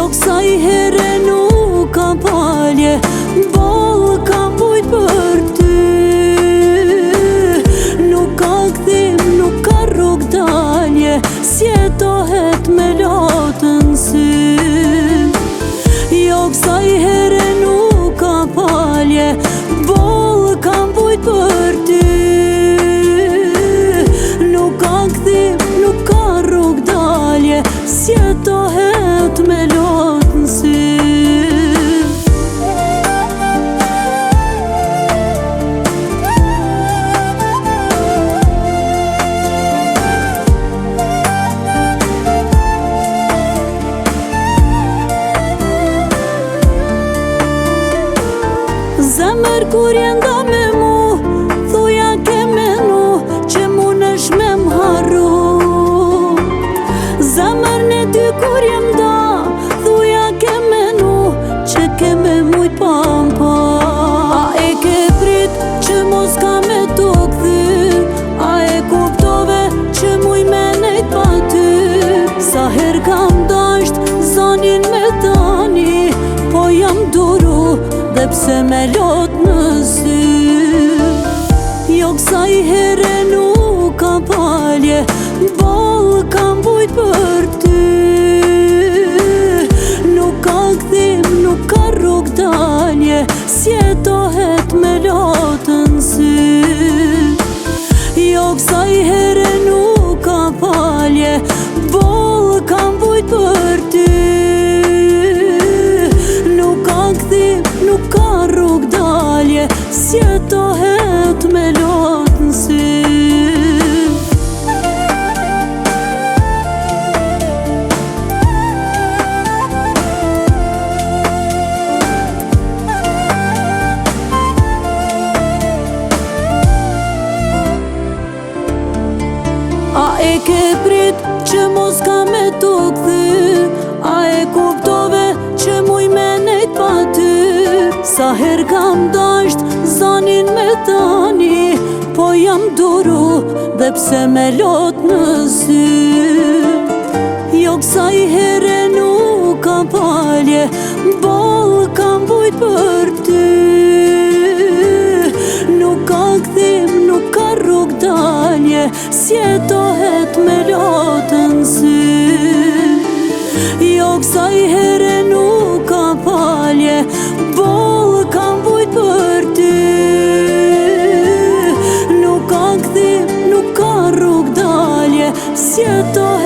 Jo kësaj here nuk ka palje, boll ka bujt për ty. Nuk ka kthim, nuk ka rrug dalje, sjetohet me lotën sy. Jo kësaj here nuk ka palje, boll ka bujt për ty. Nuk ka kthim, nuk ka rrug dalje, sjetohet me lotën sy. Zemër kur jenda me mu, thuja ke menu që munesh me m'harru. Zemër në ty kur jem da, thuja ke menu që ke me mujt pampa. A e ke prit që mos ka me tu kthy, a e kuptove që muj me nejt pa ty. Sa her kam dasht zanin me tani, po jam duru dhe pse me lot në sy. Jo kësaj here nuk ka palje, boll ka bujt për ty. Nuk ka kthim, nuk ka rrug dalje, sjetohet me lotën sy. Jo kësaj here nuk ka palje, boll ka bujt për ty. Nuk ka kthim, nuk ka rrug dalje, sjetohet me lotën sy. A e ke prit që mos ka me tu kthy, a e kuptove që muj me nejt pa ty. Sa her kam dasht zanin me tani, po jam duru dhe pse me lot në sy. Jo kësaj here nuk ka palje, boll ka bujt për ty. Nuk ka kthim, nuk ka rrug dalje, sjetohet me lotën sy. Jo kësaj here nuk ka palje, boll ka bujt për ty. Nuk ka kthim, nuk ka rrug dalje, sjetohet